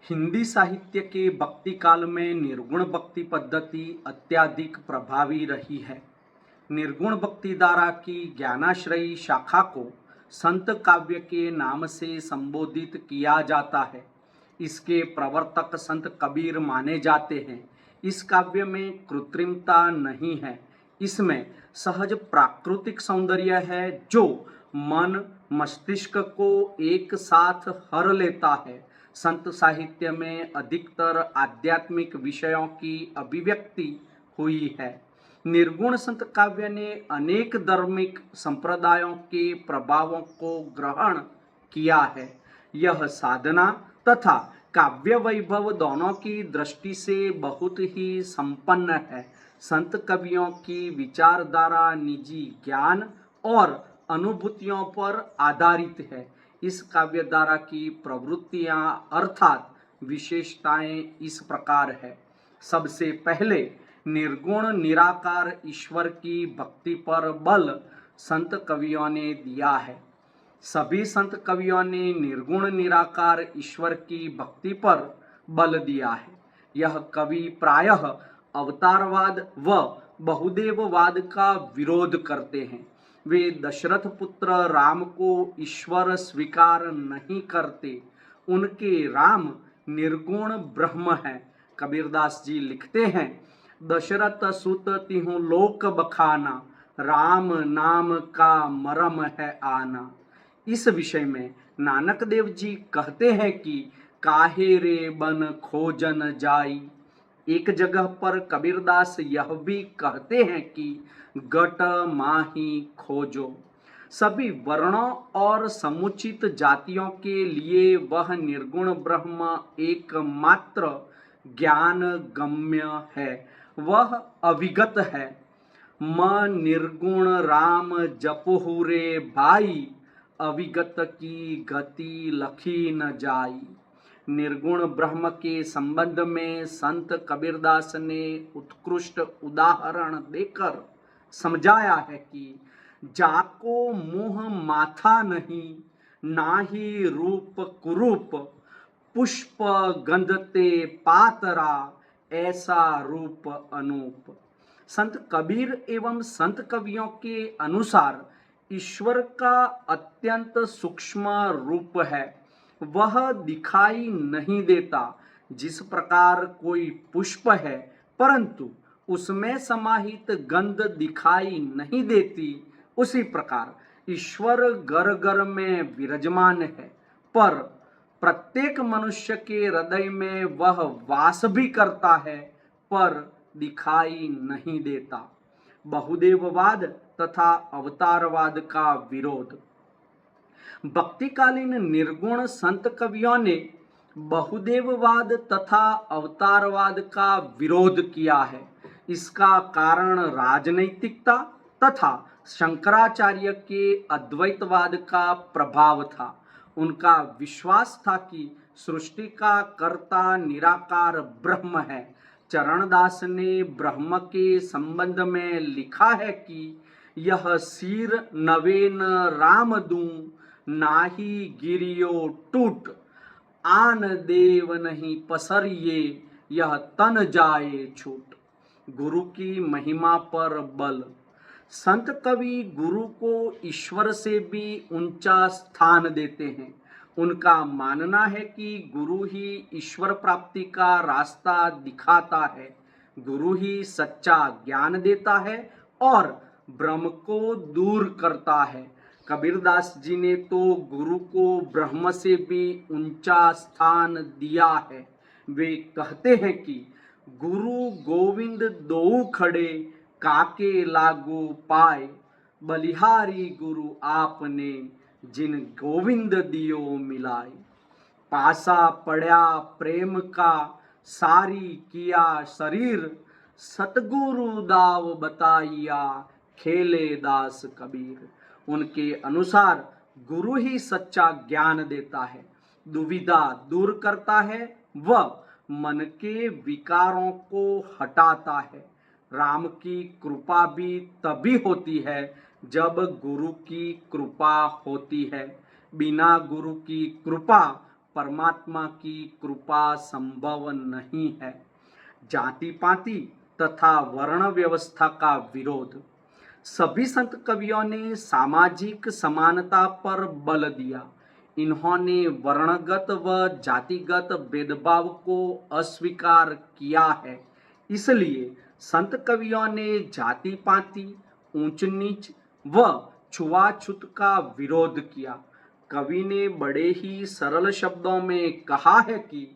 हिंदी साहित्य के भक्ति काल में निर्गुण भक्ति पद्धति अत्यधिक प्रभावी रही है। निर्गुण भक्ति धारा की ज्ञानाश्रयी शाखा को संत काव्य के नाम से संबोधित किया जाता है। इसके प्रवर्तक संत कबीर माने जाते हैं। इस काव्य में कृत्रिमता नहीं है, इसमें सहज प्राकृतिक सौंदर्य है जो मन मस्तिष्क को एक साथ हर लेता है। संत साहित्य में अधिकतर आध्यात्मिक विषयों की अभिव्यक्ति हुई है। निर्गुण संत काव्य ने अनेक धार्मिक संप्रदायों के प्रभावों को ग्रहण किया है। यह साधना तथा काव्य वैभव दोनों की दृष्टि से बहुत ही संपन्न है। संत कवियों की विचारधारा निजी ज्ञान और अनुभूतियों पर आधारित है। इस काव्य धारा की प्रवृत्तियां अर्थात विशेषताएं इस प्रकार है। सबसे पहले निर्गुण निराकार ईश्वर की भक्ति पर बल संत कवियों ने दिया है। सभी संत कवियों ने निर्गुण निराकार ईश्वर की भक्ति पर बल दिया है। यह कवि प्रायः अवतारवाद व बहुदेववाद का विरोध करते हैं। वे दशरथ पुत्र राम को ईश्वर स्वीकार नहीं करते। उनके राम निर्गुण ब्रह्म है। कबीरदास जी लिखते हैं, दशरथ सुत तिहु लोक बखाना, राम नाम का मरम है आना। इस विषय में नानक देव जी कहते हैं कि काहे रे बन खोजन जाई। एक जगह पर कबीरदास यह भी कहते हैं कि गट माही खोजो। सभी वर्णों और समुचित जातियों के लिए वह निर्गुण ब्रह्म एकमात्र ज्ञान गम्य है, वह अविगत है। म निर्गुण राम जपहु रे भाई, अविगत की गति लखी न जाई। निर्गुण ब्रह्म के संबंध में संत कबीरदास ने उत्कृष्ट उदाहरण देकर समझाया है कि जाको मुँह माथा नहीं, नाही रूप कुरूप, पुष्प गंधते पातरा, ऐसा रूप अनूप। संत कबीर एवं संत कवियों के अनुसार ईश्वर का अत्यंत सूक्ष्म रूप है, वह दिखाई नहीं देता। जिस प्रकार कोई पुष्प है परंतु उसमें समाहित गंध दिखाई नहीं देती, उसी प्रकार ईश्वर घर घर में विराजमान है, पर प्रत्येक मनुष्य के हृदय में वह वास भी करता है, पर दिखाई नहीं देता। बहुदेववाद तथा अवतारवाद का विरोध। भक्तिकालीन निर्गुण संत कवियों ने बहुदेववाद तथा अवतारवाद का विरोध किया है। इसका कारण राजनैतिकता तथा शंकराचार्य के अद्वैतवाद का प्रभाव था। उनका विश्वास था कि सृष्टि का कर्ता निराकार ब्रह्म है। चरणदास ने ब्रह्म के संबंध में लिखा है कि यह सिर नवेन राम दूं, नाही गिरियो टूट, आन देव नहीं पसरिए, यह तन जाए छूट। गुरु की महिमा पर बल। संत कवि गुरु को ईश्वर से भी ऊंचा स्थान देते हैं। उनका मानना है कि गुरु ही ईश्वर प्राप्ति का रास्ता दिखाता है। गुरु ही सच्चा ज्ञान देता है और भ्रम को दूर करता है। कबीरदास जी ने तो गुरु को ब्रह्म से भी ऊंचा स्थान दिया है। वे कहते हैं कि गुरु गोविंद दो खड़े, काके लागू पाए, बलिहारी गुरु आपने, जिन गोविंद दियो मिलाए। पासा पड़ा प्रेम का, सारी किया शरीर, सतगुरु दाव बताइया, खेले दास कबीर। उनके अनुसार गुरु ही सच्चा ज्ञान देता है, दुविधा दूर करता है व मन के विकारों को हटाता है। राम की कृपा भी तभी होती है जब गुरु की कृपा होती है। बिना गुरु की कृपा परमात्मा की कृपा संभव नहीं है। जाति पाति तथा वर्ण व्यवस्था का विरोध। सभी संत कवियों ने सामाजिक समानता पर बल दिया। इन्होंने वर्णगत व जातिगत भेदभाव को अस्वीकार किया है। इसलिए संत कवियों ने जाति पाति, ऊंच नीच व छुआछूत का विरोध किया। कवि ने बड़े ही सरल शब्दों में कहा है कि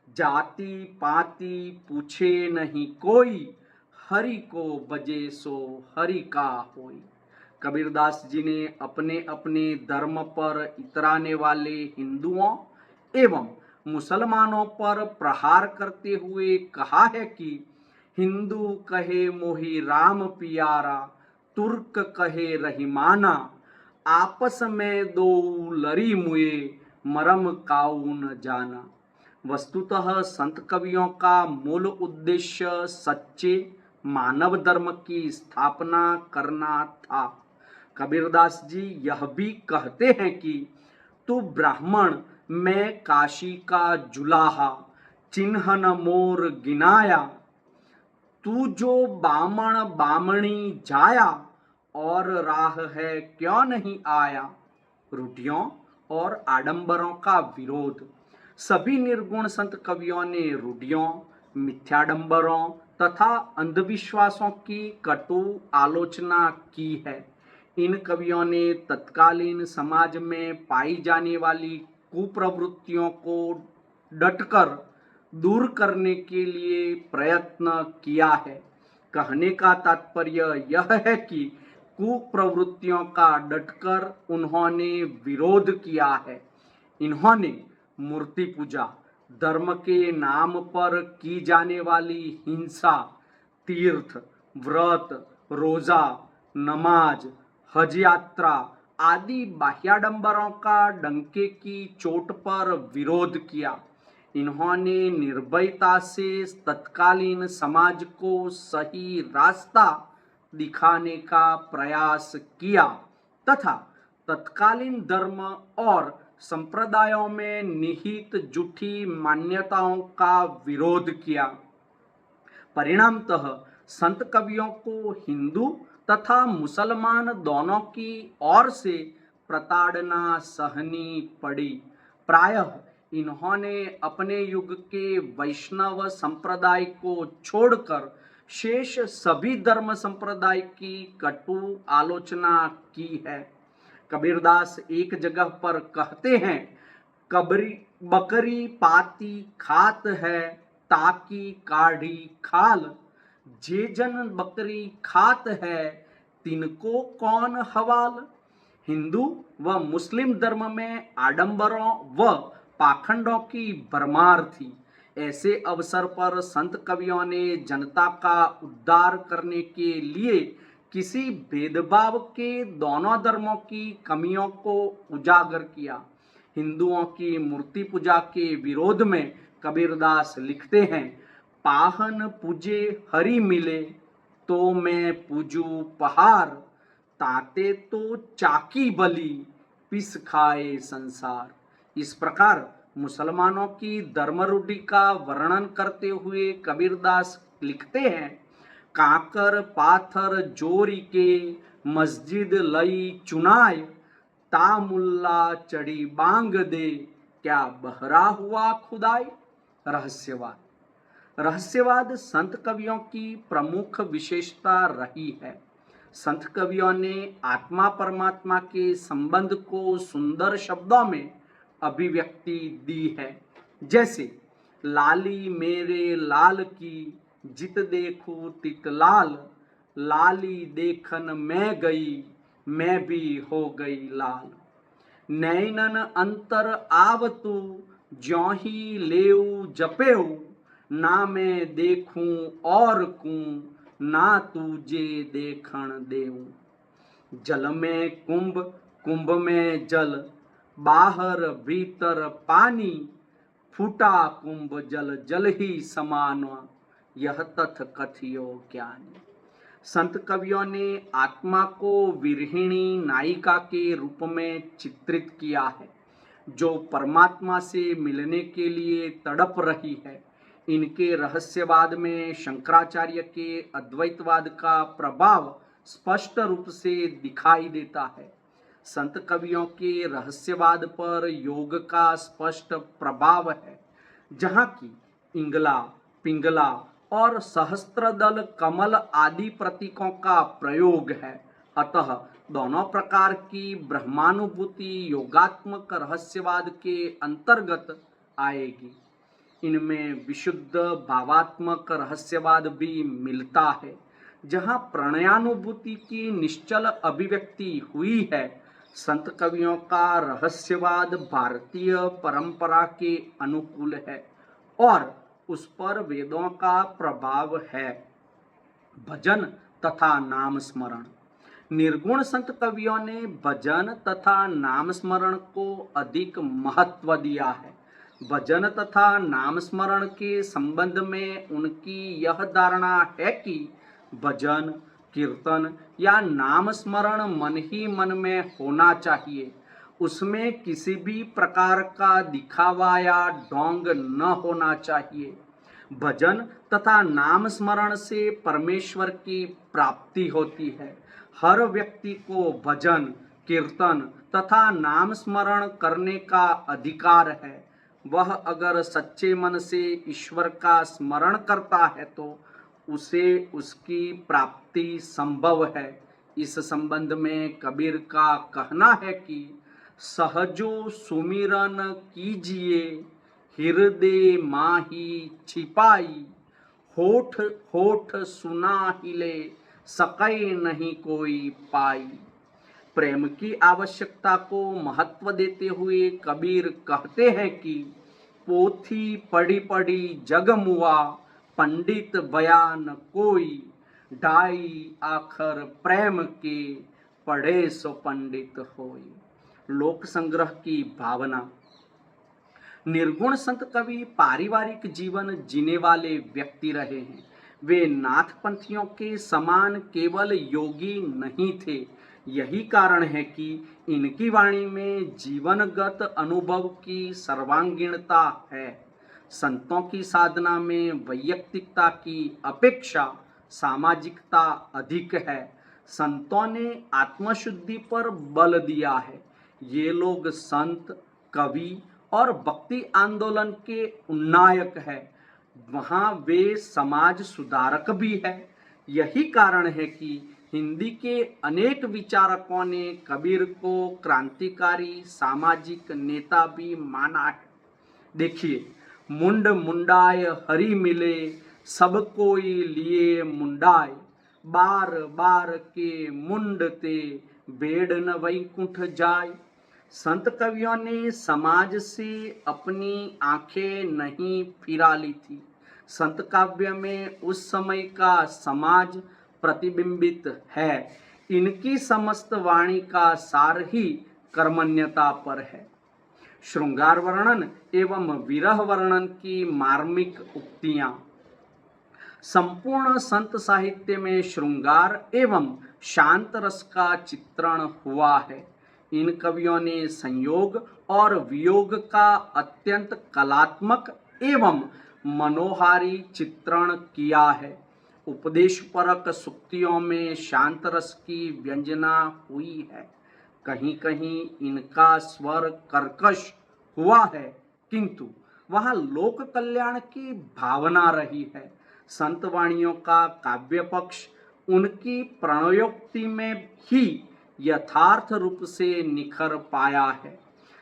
जाति पाति पूछे नहीं कोई, हरि को भजे सो हरि का होई। कबीरदास जी ने अपने अपने धर्म पर इतराने वाले हिंदुओं एवं मुसलमानों पर प्रहार करते हुए कहा है कि हिंदू कहे मोहि राम पियारा, तुर्क कहे रहीमाना, आपस में दो लड़ी मुए, मरम काऊ न जाना। वस्तुतः संत कवियों का मूल उद्देश्य सच्चे मानव धर्म की स्थापना करना था। कबीरदास जी यह भी कहते हैं कि तू ब्राह्मण मैं काशी का जुलाहा, चिन्ह न मोर गिनाया, तू जो बामण बामणी जाया, और राह है क्यों नहीं आया। रूढ़ियों और आडंबरों का विरोध। सभी निर्गुण संत कवियों ने रूढ़ियों, मिथ्याडंबरों तथा अंधविश्वासों की कटु आलोचना की है। इन कवियों ने तत्कालीन समाज में पाई जाने वाली कुप्रवृत्तियों को डटकर दूर करने के लिए प्रयत्न किया है। कहने का तात्पर्य यह है कि कुप्रवृत्तियों का डटकर उन्होंने विरोध किया है। इन्होंने मूर्ति पूजा, धर्म के नाम पर की जाने वाली हिंसा, तीर्थ, व्रत, रोजा, नमाज, हज यात्रा आदि बाह्याडंबरों का डंके की चोट पर विरोध किया। इन्होंने निर्भयता से तत्कालीन समाज को सही रास्ता दिखाने का प्रयास किया तथा तत्कालीन धर्म और संप्रदायों में निहित झूठी मान्यताओं का विरोध किया। परिणामतः संत कवियों को हिंदू तथा मुसलमान दोनों की ओर से प्रताड़ना सहनी पड़ी। प्रायः इन्होंने अपने युग के वैष्णव संप्रदाय को छोड़कर शेष सभी धर्म संप्रदाय की कटु आलोचना की है। कबीरदास एक जगह पर कहते हैं, कबरी बकरी पाती खात है, ताकि काढ़ी खाल, जे जन बकरी खात है, तिनको कौन हवाल। हिंदू व मुस्लिम धर्म में आडंबरों व पाखंडों की भरमार थी। ऐसे अवसर पर संत कवियों ने जनता का उद्धार करने के लिए किसी भेदभाव के दोनों धर्मों की कमियों को उजागर किया। हिंदुओं की मूर्ति पूजा के विरोध में कबीरदास लिखते हैं, पाहन पूजे हरि मिले, तो मैं पूजू पहार, ताते तो चाकी बली, पिस खाए संसार। इस प्रकार मुसलमानों की धर्मरूढ़ि का वर्णन करते हुए कबीरदास लिखते हैं, काकर पाथर जोरी के, मस्जिद लई चुनाय, ता मुल्ला चढ़ी बांग दे, क्या बहरा हुआ खुदाई। रहस्यवाद संत कवियों की प्रमुख विशेषता रही है। संत कवियों ने आत्मा परमात्मा के संबंध को सुंदर शब्दों में अभिव्यक्ति दी है। जैसे लाली मेरे लाल की, जित देखूं तित लाल, लाली देखन मैं गई, मैं भी हो गई लाल। नैनन अंतर आवतु, ज्यों ही लेऊ जपेऊ, ना मैं देखूं और कूं, ना तुझे देखण देऊं। जल में कुंभ, कुंभ में जल, बाहर भीतर पानी, फूटा कुंभ जल जल ही समान, यह तथ कथियो ज्ञानी। संत कवियों ने आत्मा को विरहिणी नायिका के रूप में चित्रित किया है। जो परमात्मा से मिलने के लिए तड़प रही है। इनके रहस्यवाद में शंकराचार्य के अद्वैतवाद का प्रभाव स्पष्ट रूप से दिखाई देता है। संत कवियों के रहस्यवाद पर योग का स्पष्ट प्रभाव है, जहाँ की इंगला, पिंगला और सहस्त्रदल कमल आदि प्रतीकों का प्रयोग है। अतः दोनों प्रकार की ब्रह्मानुभूति योगात्मक रहस्यवाद के अंतर्गत आएगी। इनमें विशुद्ध भावात्मक रहस्यवाद भी मिलता है, जहाँ प्रणयानुभूति की निश्चल अभिव्यक्ति हुई है। संत कवियों का रहस्यवाद भारतीय परंपरा के अनुकूल है और उस पर वेदों का प्रभाव है। भजन तथा नाम स्मरण। निर्गुण संत कवियों ने भजन तथा नाम स्मरण को अधिक महत्व दिया है। भजन तथा नाम स्मरण के संबंध में उनकी यह धारणा है कि भजन, कीर्तन या नाम स्मरण मन ही मन में होना चाहिए। उसमें किसी भी प्रकार का दिखावा या ढोंग न होना चाहिए। भजन तथा नाम स्मरण से परमेश्वर की प्राप्ति होती है। हर व्यक्ति को भजन, कीर्तन तथा नाम स्मरण करने का अधिकार है। वह अगर सच्चे मन से ईश्वर का स्मरण करता है तो उसे उसकी प्राप्ति संभव है। इस संबंध में कबीर का कहना है कि सहजो सुमिरन कीजिए, हृदय माही छिपाई, होठ होठ सुना हिले, सकै नहीं कोई पाई। प्रेम की आवश्यकता को महत्व देते हुए कबीर कहते हैं कि पोथी पढ़ी पढ़ी जग मुआ, पंडित बयान कोई, ढाई आखर प्रेम के, पढ़े सो पंडित होई। लोक संग्रह की भावना। निर्गुण संत कवि पारिवारिक जीवन जीने वाले व्यक्ति रहे हैं। वे नाथपंथियों के समान केवल योगी नहीं थे। यही कारण है कि इनकी वाणी में जीवनगत अनुभव की सर्वांगीणता है। संतों की साधना में वैयक्तिकता की अपेक्षा सामाजिकता अधिक है। संतों ने आत्मशुद्धि पर बल दिया है। ये लोग संत, कवि और भक्ति आंदोलन के उन्नायक है। वहाँ वे समाज सुधारक भी है। यही कारण है कि हिंदी के अनेक विचारकों ने कबीर को क्रांतिकारी सामाजिक नेता भी माना है। देखिए, मुंड मुंडाय हरि मिले, सब कोई लिए मुंडाय, बार बार के मुंड ते, बेड़ न वैकुंठ जाय। संत कवियों ने समाज से अपनी आंखें नहीं फिरा ली थी। संत काव्य में उस समय का समाज प्रतिबिंबित है। इनकी समस्त वाणी का सार ही कर्मण्यता पर है। श्रृंगार वर्णन एवं विरह वर्णन की मार्मिक उक्तियां। संपूर्ण संत साहित्य में श्रृंगार एवं शांत रस का चित्रण हुआ है। इन कवियों ने संयोग और वियोग का अत्यंत कलात्मक एवं मनोहारी चित्रण किया है। उपदेशपरक सूक्तियों में शांत रस की व्यंजना हुई है। कहीं कहीं इनका स्वर कर्कश हुआ है, किंतु वहाँ लोक कल्याण की भावना रही है। संत वाणियों का काव्य पक्ष उनकी प्रणयोक्ति में ही यथार्थ रूप से निखर पाया है।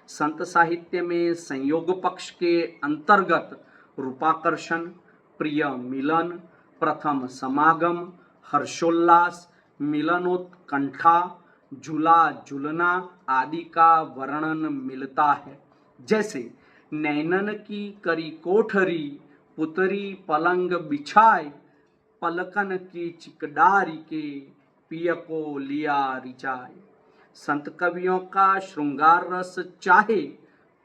संत साहित्य में संयोग पक्ष के अंतर्गत रूपाकर्षण, प्रिय मिलन, प्रथम समागम, हर्षोल्लास, मिलनोत्कंठा, झूला झूलना आदि का वर्णन मिलता है। जैसे नैनन की करी कोठरी, पुतरी पलंग बिछाए, पलकन की चिकडारी के, पिय को लिया रिचाए। संत कवियों का श्रृंगार रस चाहे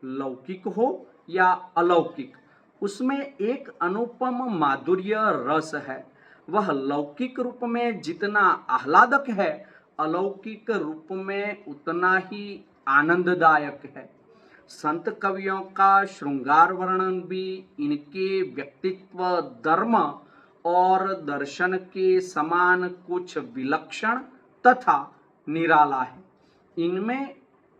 लौकिक हो या अलौकिक, उसमें एक अनुपम माधुर्य रस है। वह लौकिक रूप में जितना आह्लादक है, अलौकिक रूप में उतना ही आनंददायक है। संत कवियों का श्रृंगार वर्णन भी इनके व्यक्तित्व, धर्म और दर्शन के समान कुछ विलक्षण तथा निराला है। इनमें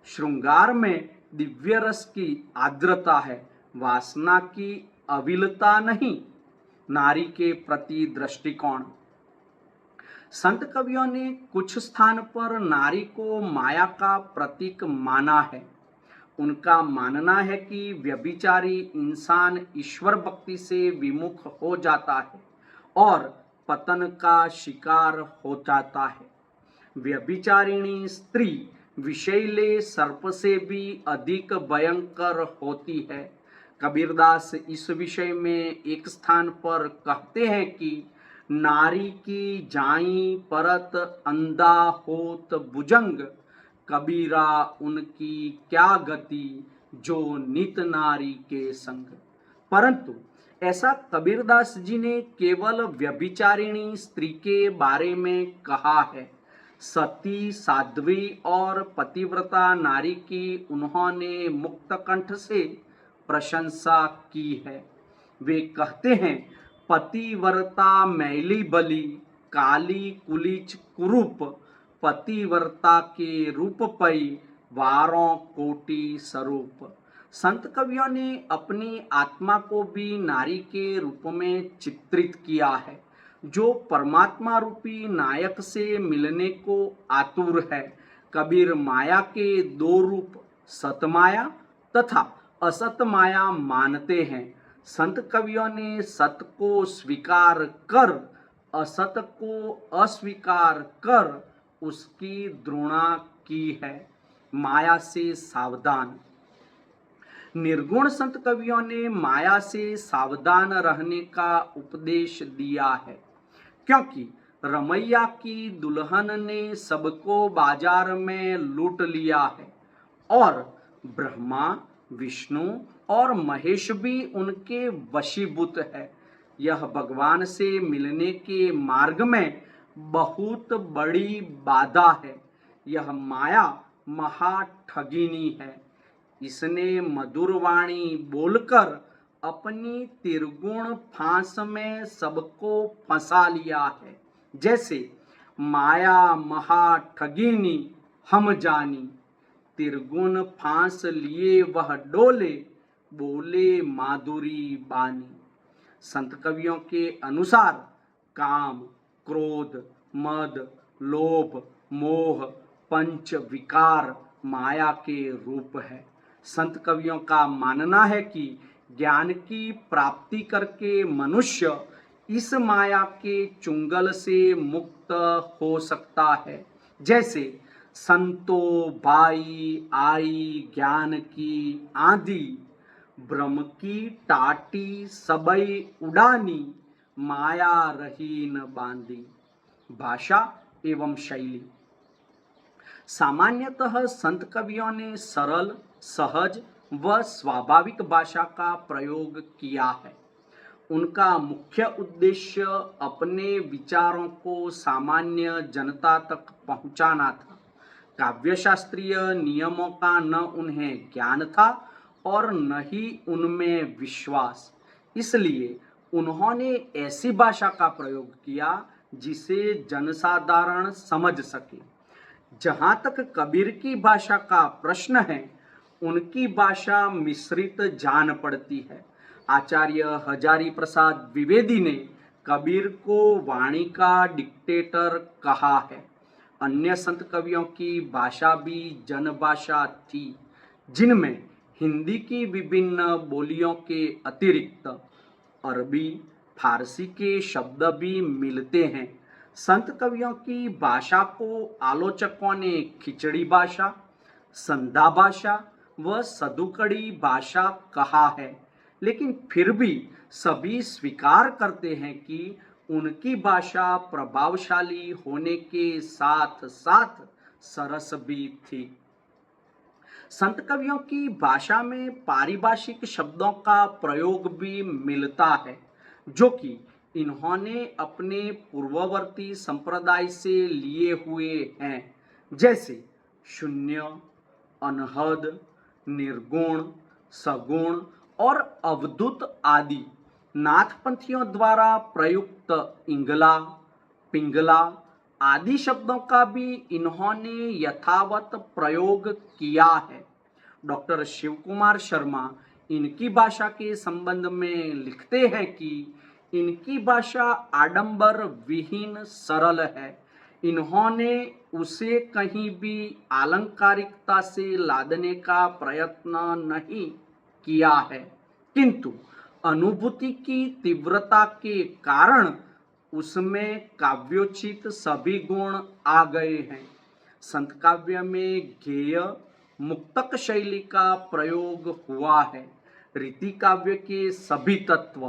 श्रृंगार में दिव्य रस की आर्द्रता है, वासना की अविलता नहीं। नारी के प्रति दृष्टिकोण। संत कवियों ने कुछ स्थान पर नारी को माया का प्रतीक माना है। उनका मानना है कि व्यभिचारी इंसान ईश्वर भक्ति से विमुख हो जाता है और पतन का शिकार हो जाता है। व्यभिचारिणी स्त्री विषैले सर्प से भी अधिक भयंकर होती है। कबीरदास इस विषय में एक स्थान पर कहते हैं कि नारी की जाई परत अंधा होत भुजंग, कबीरा उनकी क्या गति जो नित नारी के संग। परंतु ऐसा कबीरदास जी ने केवल व्यभिचारिणी स्त्री के बारे में कहा है। सती, साध्वी और पतिव्रता नारी की उन्होंने मुक्त कंठ से प्रशंसा की है। वे कहते हैं, पतिव्रता मैली बली, काली कुलीच कुरूप, पतिव्रता के रूप पई, वारों कोटि स्वरूप। संत कवियों ने अपनी आत्मा को भी नारी के रूप में चित्रित किया है, जो परमात्मा रूपी नायक से मिलने को आतुर है। कबीर माया के दो रूप, सतमाया तथा असत माया मानते हैं। संत कवियों ने सत को स्वीकार कर, असत को अस्वीकार कर उसकी द्रोणा की है। माया से सावधान। निर्गुण संत कवियों ने माया से सावधान रहने का उपदेश दिया है, क्योंकि रमैया की दुल्हन ने सबको बाजार में लूट लिया है और ब्रह्मा, विष्णु और महेश भी उनके वशीभूत है। यह भगवान से मिलने के मार्ग में बहुत बड़ी बाधा है। यह माया महाठगिनी है। इसने मधुर वाणी बोलकर अपनी त्रिगुण फांस में सबको फंसा लिया है। जैसे माया महाठगिनी हम जानी, त्रिगुण फांस लिए वह डोले, बोले माधुरी बानी। संत कवियों के अनुसार काम, क्रोध, मद, लोभ, मोह पंच विकार माया के रूप है। संत कवियों का मानना है कि ज्ञान की प्राप्ति करके मनुष्य इस माया के चुंगल से मुक्त हो सकता है। जैसे संतो भाई आई ज्ञान की आंधी, ब्रह्म की टाटी सबई उड़ानी, माया रही न बांधी। भाषा एवं शैली। सामान्यतः संत कवियों ने सरल, सहज व स्वाभाविक भाषा का प्रयोग किया है। उनका मुख्य उद्देश्य अपने विचारों को सामान्य जनता तक पहुंचाना था। काव्यशास्त्रीय नियमों का न उन्हें ज्ञान था और न ही उनमें विश्वास। इसलिए उन्होंने ऐसी भाषा का प्रयोग किया जिसे जनसाधारण समझ सके। जहाँ तक कबीर की भाषा का प्रश्न है, उनकी भाषा मिश्रित जान पड़ती है। आचार्य हजारी प्रसाद द्विवेदी ने कबीर को वाणी का डिक्टेटर कहा है। अन्य संत कवियों की भाषा भी जनभाषा थी, जिनमें हिंदी की विभिन्न बोलियों के अतिरिक्त अरबी, फारसी के शब्द भी मिलते हैं। संत कवियों की भाषा को आलोचकों ने खिचड़ी भाषा, संधा भाषा व सदुकड़ी भाषा कहा है, लेकिन फिर भी सभी स्वीकार करते हैं कि उनकी भाषा प्रभावशाली होने के साथ साथ सरस भी थी। संत कवियों की भाषा में पारिभाषिक शब्दों का प्रयोग भी मिलता है, जो कि इन्होंने अपने पूर्ववर्ती संप्रदाय से लिए हुए हैं। जैसे शून्य, अनहद, निर्गुण, सगुण और अवधूत आदि नाथपंथियों द्वारा प्रयुक्त इंगला, पिंगला आदि शब्दों का भी इन्होंने यथावत प्रयोग किया है। डॉक्टर शिव कुमार शर्मा इनकी भाषा के संबंध में लिखते हैं कि इनकी भाषा आडंबर विहीन सरल है। इन्होंने उसे कहीं भी आलंकारिकता से लादने का प्रयत्न नहीं किया है, किंतु अनुभूति की तीव्रता के कारण उसमें काव्योचित सभी गुण आ गए हैं। संत काव्य में गेय मुक्तक शैली का प्रयोग हुआ है। रीति काव्य के सभी तत्व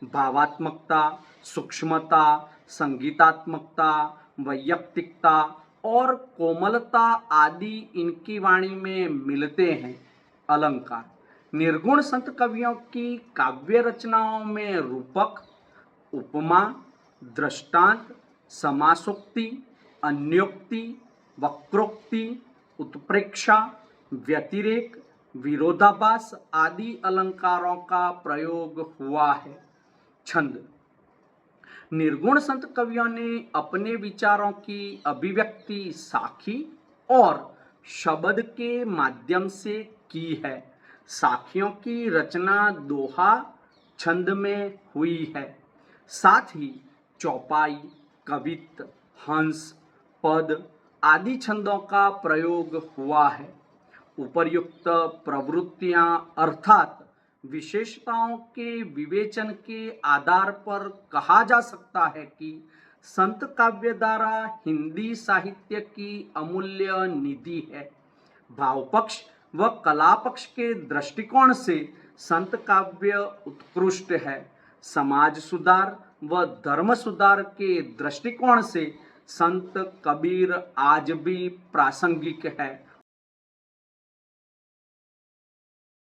भावात्मकता, सूक्ष्मता, संगीतात्मकता, वैयक्तिकता और कोमलता आदि इनकी वाणी में मिलते हैं। अलंकार निर्गुण संत कवियों की काव्य रचनाओं में रूपक, उपमा, दृष्टांत, समासोक्ति, अन्योक्ति, वक्रोक्ति, उत्प्रेक्षा, व्यतिरेक, विरोधाभास आदि अलंकारों का प्रयोग हुआ है। छंद निर्गुण संत कवियों ने अपने विचारों की अभिव्यक्ति साखी और शब्द के माध्यम से की है। साखियों की रचना दोहा छंद में हुई है। साथ ही चौपाई, कवित्त, हंस, पद आदि छंदों का प्रयोग हुआ है। उपर्युक्त प्रवृत्तियां अर्थात विशेषताओं के विवेचन के आधार पर कहा जा सकता है कि संत काव्य धारा हिंदी साहित्य की अमूल्य निधि है। भाव पक्ष व कला पक्ष के दृष्टिकोण से संत काव्य उत्कृष्ट है। समाज सुधार व धर्म सुधार के दृष्टिकोण से संत कबीर आज भी प्रासंगिक है।